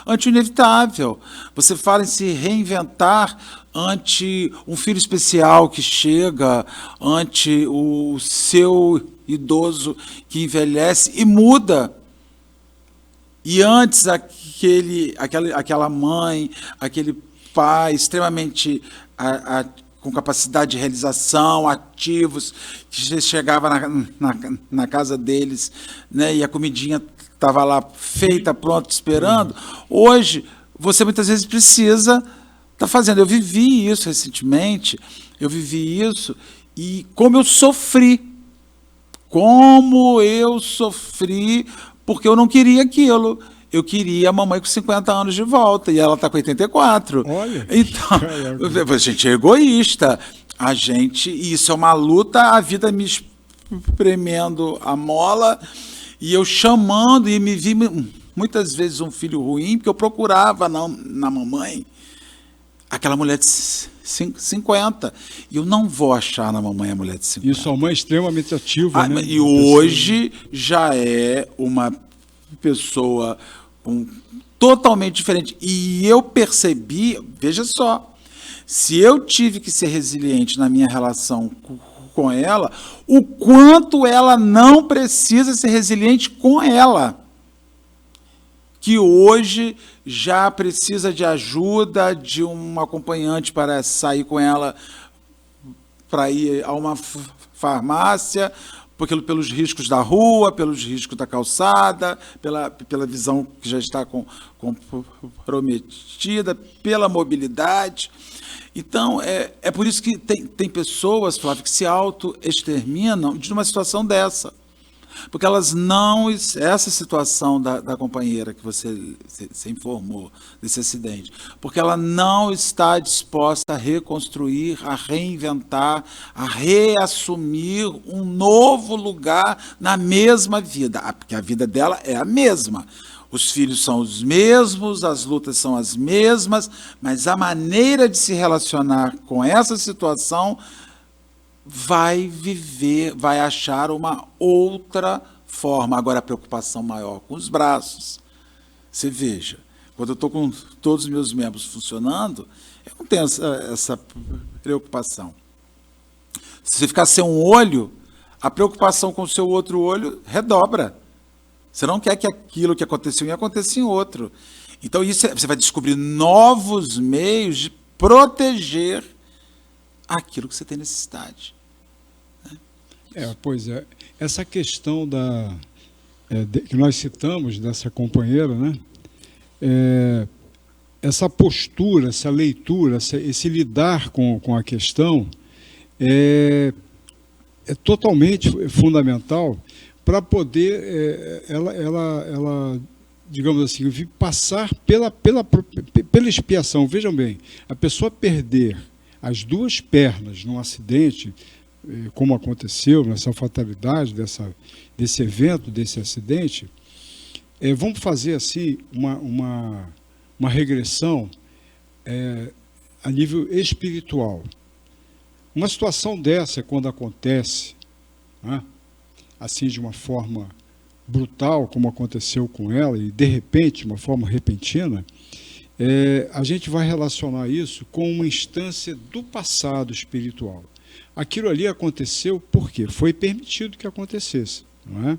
ante o inevitável. Você fala em se reinventar ante um filho especial que chega, ante o seu idoso que envelhece e muda. E antes aquela mãe, aquele pai extremamente com capacidade de realização, ativos, que chegava na casa deles, e a comidinha estava lá feita, pronta, esperando. Hoje, você muitas vezes precisa estar fazendo. Eu vivi isso recentemente, e como eu sofri, porque eu não queria aquilo. Eu queria a mamãe com 50 anos de volta, e ela está com 84. Olha. Então, a gente é egoísta. E isso é uma luta, a vida me espremendo a mola, e eu chamando, e me vi muitas vezes um filho ruim, porque eu procurava na mamãe aquela mulher de 50. E eu não vou achar na mamãe a mulher de 50. E sua mãe é extremamente ativa, E hoje já é uma pessoa totalmente diferente. E eu percebi, veja só, se eu tive que ser resiliente na minha relação com ela, o quanto ela não precisa ser resiliente com ela, que hoje já precisa de ajuda de um acompanhante para sair com ela, para ir a uma farmácia, pelos riscos da rua, pelos riscos da calçada, pela visão que já está comprometida, pela mobilidade. Então, é por isso que tem pessoas, Flávio, que se auto-exterminam de uma situação dessa. Porque elas não... Essa situação da companheira que você informou, desse acidente, porque ela não está disposta a reconstruir, a reinventar, a reassumir um novo lugar na mesma vida. Porque a vida dela é a mesma. Os filhos são os mesmos, as lutas são as mesmas, mas a maneira de se relacionar com essa situação vai achar uma outra forma. Agora, a preocupação maior com os braços. Você veja, quando eu estou com todos os meus membros funcionando, eu não tenho essa preocupação. Se você ficar sem um olho, a preocupação com o seu outro olho redobra. Você não quer que aquilo que aconteceu em aconteça em outro. Então, você vai descobrir novos meios de proteger aquilo que você tem necessidade. Pois é. Essa questão que nós citamos dessa companheira, né? Essa postura, essa leitura, esse lidar com a questão é totalmente fundamental para poder ela, digamos assim, passar pela expiação. Vejam bem, a pessoa perder as duas pernas num acidente, como aconteceu nessa fatalidade desse evento, desse acidente, vamos fazer assim uma regressão a nível espiritual. Uma situação dessa, quando acontece, né, assim de uma forma brutal, como aconteceu com ela, e de repente, de uma forma repentina, a gente vai relacionar isso com uma instância do passado espiritual. Aquilo ali aconteceu porque foi permitido que acontecesse, não é?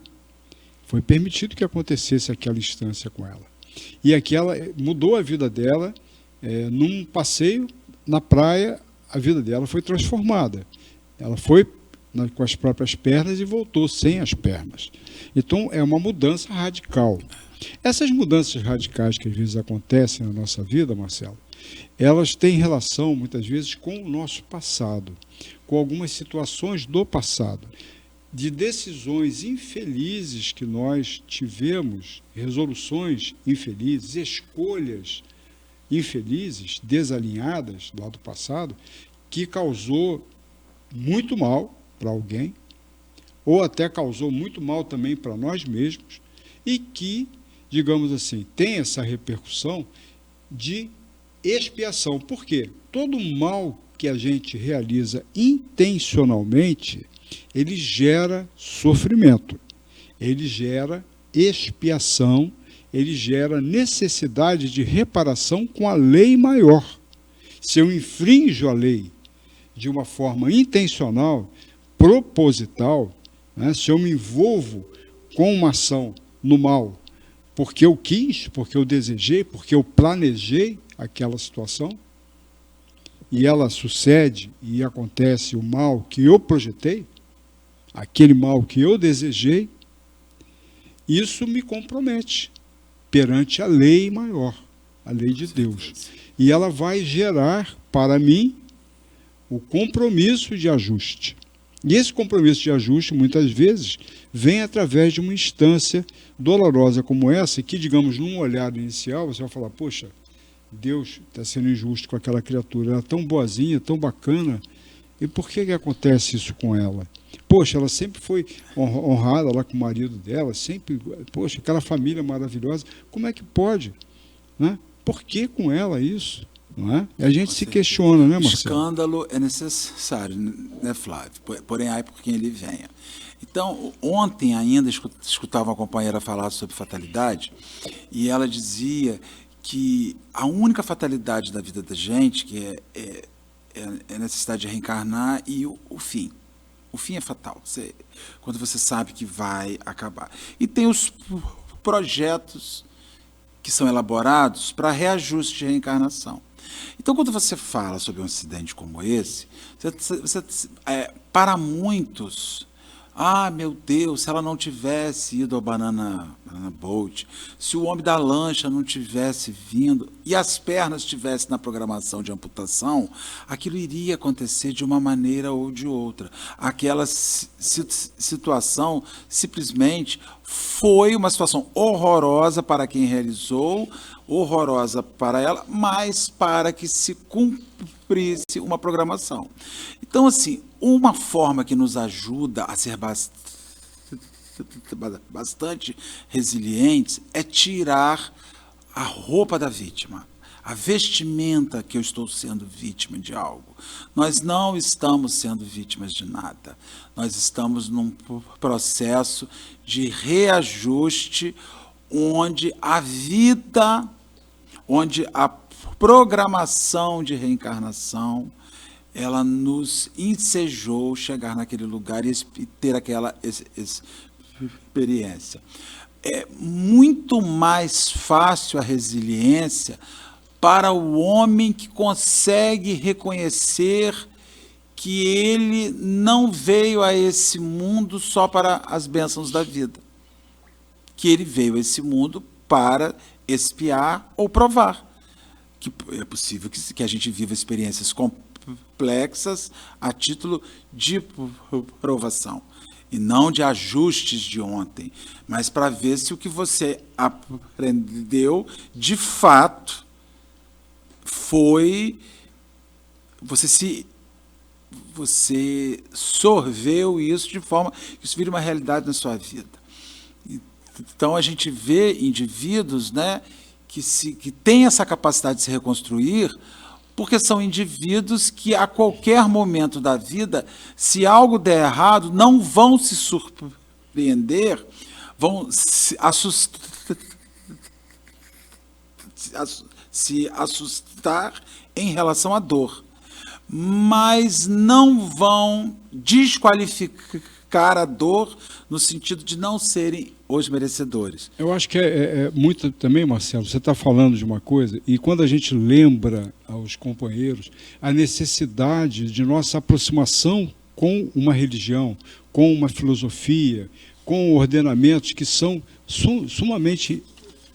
Foi permitido que acontecesse aquela instância com ela. E aquela mudou a vida dela, num passeio na praia, a vida dela foi transformada. Ela foi com as próprias pernas e voltou sem as pernas. Então, é uma mudança radical. Essas mudanças radicais que às vezes acontecem na nossa vida, Marcelo, elas têm relação, muitas vezes, com o nosso passado, com algumas situações do passado, de decisões infelizes que nós tivemos, resoluções infelizes, escolhas infelizes, desalinhadas lá do passado, que causou muito mal para alguém, ou até causou muito mal também para nós mesmos, e que, digamos assim, tem essa repercussão de expiação. Por quê? Todo mal que a gente realiza intencionalmente, ele gera sofrimento, ele gera expiação, ele gera necessidade de reparação com a lei maior. Se eu infrinjo a lei de uma forma intencional, proposital, né, se eu me envolvo com uma ação no mal, porque eu quis, porque eu desejei, porque eu planejei aquela situação, e ela sucede e acontece o mal que eu projetei, aquele mal que eu desejei, isso me compromete perante a lei maior, a lei de Deus. E ela vai gerar para mim o compromisso de ajuste. E esse compromisso de ajuste, muitas vezes, vem através de uma instância dolorosa como essa, que, digamos, num olhar inicial, você vai falar, poxa, Deus está sendo injusto com aquela criatura, ela é tão boazinha, tão bacana, e por que acontece isso com ela? Poxa, ela sempre foi honrada lá com o marido dela, sempre, poxa, aquela família maravilhosa, como é que pode? Né? Por que com ela isso? Não é? E a gente se questiona, né, Marcelo? Escândalo é necessário, né, Flávio? Porém, ai por quem ele venha. Então, ontem ainda escutava uma companheira falar sobre fatalidade, e ela dizia que a única fatalidade da vida da gente que é a necessidade de reencarnar e o fim. O fim é fatal, quando você sabe que vai acabar. E tem os projetos que são elaborados para reajuste de reencarnação. Então, quando você fala sobre um acidente como esse, para muitos, meu Deus, se ela não tivesse ido ao Banana Boat, se o homem da lancha não tivesse vindo e as pernas estivessem na programação de amputação, aquilo iria acontecer de uma maneira ou de outra. Aquela situação simplesmente foi uma situação horrorosa para quem realizou, horrorosa para ela, mas para que se cumprisse uma programação. Então, assim, uma forma que nos ajuda a ser bastante resilientes é tirar a roupa da vítima, a vestimenta que eu estou sendo vítima de algo. Nós não estamos sendo vítimas de nada. Nós estamos num processo de reajuste onde a vida, onde a programação de reencarnação ela nos ensejou chegar naquele lugar e ter aquela experiência. É muito mais fácil a resiliência para o homem que consegue reconhecer que ele não veio a esse mundo só para as bênçãos da vida, que ele veio a esse mundo para expiar ou provar. Que é possível que a gente viva experiências complexas a título de provação, e não de ajustes de ontem, mas para ver se o que você aprendeu, de fato, foi... Você sorveu isso de forma que isso vira uma realidade na sua vida. Então, a gente vê indivíduos, né, que têm essa capacidade de se reconstruir, porque são indivíduos que, a qualquer momento da vida, se algo der errado, não vão se surpreender, vão se assustar em relação à dor, mas não vão desqualificar a dor no sentido de não serem os merecedores. Eu acho que é muito também, Marcelo, você está falando de uma coisa, e quando a gente lembra aos companheiros a necessidade de nossa aproximação com uma religião, com uma filosofia, com ordenamentos que são sumamente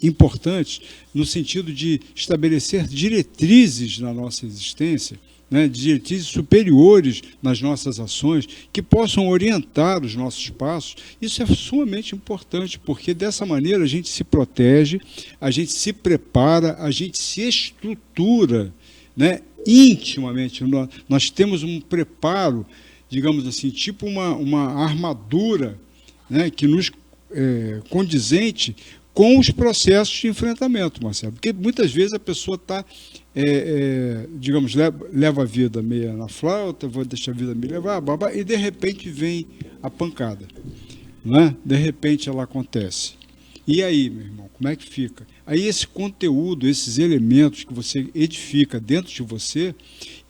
importantes no sentido de estabelecer diretrizes na nossa existência, né, diretrizes superiores nas nossas ações, que possam orientar os nossos passos. Isso é sumamente importante, porque dessa maneira a gente se protege, a gente se prepara, a gente se estrutura, né, intimamente. Nós temos um preparo, digamos assim, tipo uma armadura, né, que nos condizente com os processos de enfrentamento, Marcelo. Porque muitas vezes a pessoa está, digamos, leva a vida meio na flauta, vou deixar a vida me levar, e de repente vem a pancada, né? De repente ela acontece. E aí, meu irmão, como é que fica? Aí esse conteúdo, esses elementos que você edifica dentro de você,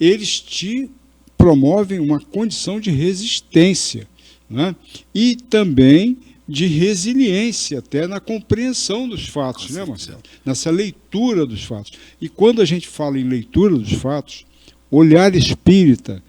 eles te promovem uma condição de resistência, né? E também de resiliência, até na compreensão dos fatos, né, Marcelo? Nessa leitura dos fatos. E quando a gente fala em leitura dos fatos, olhar espírita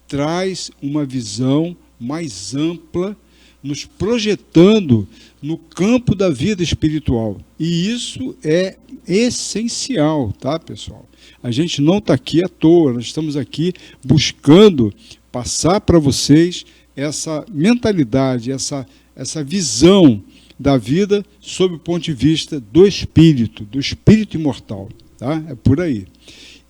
traz uma visão mais ampla, nos projetando no campo da vida espiritual. E isso é essencial, tá, pessoal? A gente não está aqui à toa, nós estamos aqui buscando passar para vocês essa mentalidade, essa visão da vida sob o ponto de vista do espírito imortal, tá? É por aí.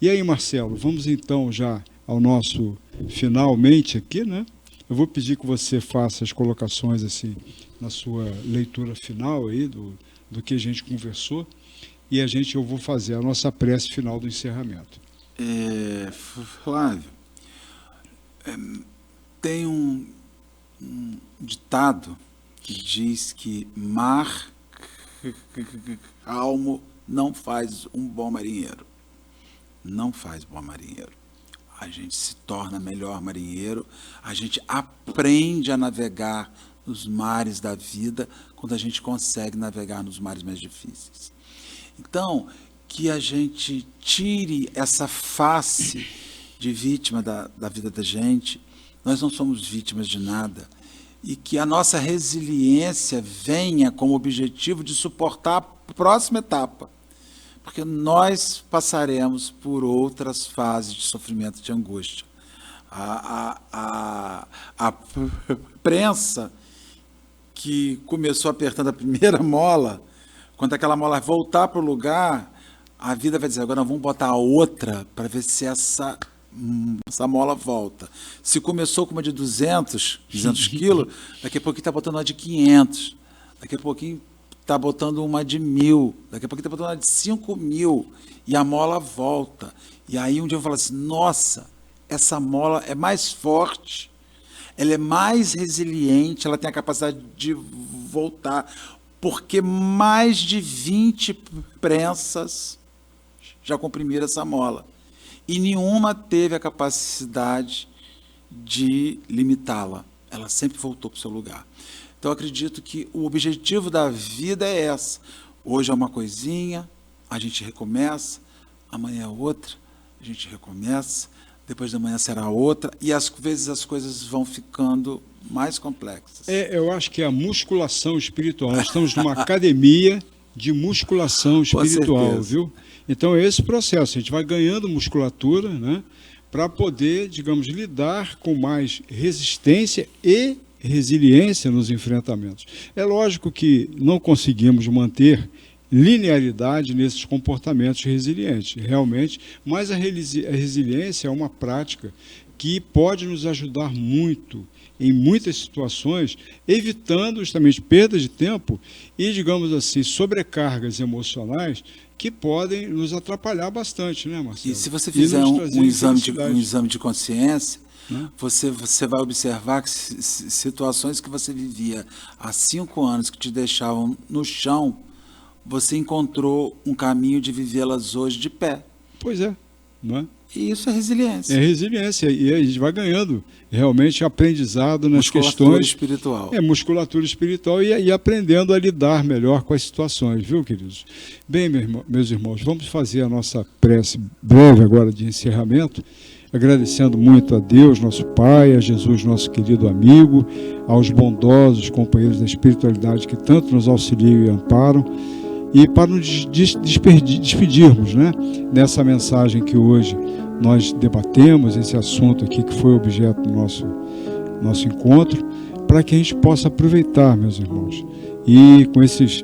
E aí, Marcelo, vamos então já ao nosso finalmente aqui, né? Eu vou pedir que você faça as colocações assim na sua leitura final aí do que a gente conversou, e eu vou fazer a nossa prece final do encerramento. Flávio, tem um ditado que diz que mar calmo não faz um bom marinheiro. Não faz bom marinheiro. A gente se torna melhor marinheiro, a gente aprende a navegar nos mares da vida quando a gente consegue navegar nos mares mais difíceis. Então, que a gente tire essa face de vítima da vida da gente. Nós não somos vítimas de nada. E que a nossa resiliência venha com o objetivo de suportar a próxima etapa. Porque nós passaremos por outras fases de sofrimento, de angústia. A prensa que começou apertando a primeira mola, quando aquela mola voltar para o lugar, a vida vai dizer, agora vamos botar a outra para ver se essa mola volta. Se começou com uma de 200 quilos, daqui a pouquinho está botando uma de 500, daqui a pouquinho está botando uma de 1.000, daqui a pouquinho está botando uma de 5.000, e a mola volta. E aí um dia eu falo assim, nossa, essa mola é mais forte, ela é mais resiliente, ela tem a capacidade de voltar, porque mais de 20 prensas já comprimiram essa mola. e nenhuma teve a capacidade de limitá-la. Ela sempre voltou para o seu lugar. Então, eu acredito que o objetivo da vida é essa. Hoje é uma coisinha, a gente recomeça, amanhã é outra, a gente recomeça, depois da manhã será outra, e às vezes as coisas vão ficando mais complexas. Eu acho que é a musculação espiritual. Nós estamos numa academia de musculação espiritual, viu? Então, é esse processo. A gente vai ganhando musculatura, né, para poder, digamos, lidar com mais resistência e resiliência nos enfrentamentos. É lógico que não conseguimos manter linearidade nesses comportamentos resilientes, realmente, mas a resiliência é uma prática que pode nos ajudar muito em muitas situações, evitando justamente perda de tempo e, digamos assim, sobrecargas emocionais que podem nos atrapalhar bastante, né, Marcelo? E se você fizer um exame de consciência, você vai observar que situações que você vivia há 5 anos que te deixavam no chão, você encontrou um caminho de vivê-las hoje de pé. Pois é, não é? E isso é resiliência. É resiliência, e a gente vai ganhando realmente aprendizado nas musculatura questões... espiritual. É, musculatura espiritual e aprendendo a lidar melhor com as situações, viu, queridos? Bem, meus irmãos, vamos fazer a nossa prece breve agora de encerramento, agradecendo muito a Deus, nosso Pai, a Jesus, nosso querido amigo, aos bondosos companheiros da espiritualidade que tanto nos auxiliam e amparam, e para nos despedirmos, né, nessa mensagem que hoje nós debatemos, esse assunto aqui que foi objeto do nosso encontro, para que a gente possa aproveitar, meus irmãos, e com esses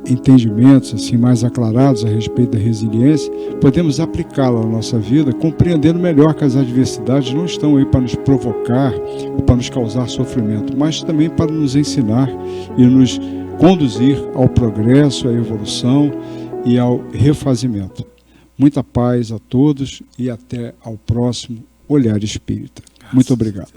entendimentos assim mais aclarados a respeito da resiliência, podemos aplicá-la na nossa vida, compreendendo melhor que as adversidades não estão aí para nos provocar ou para nos causar sofrimento, mas também para nos ensinar e nos conduzir ao progresso, à evolução e ao refazimento. Muita paz a todos e até ao próximo Olhar Espírita. Muito obrigado.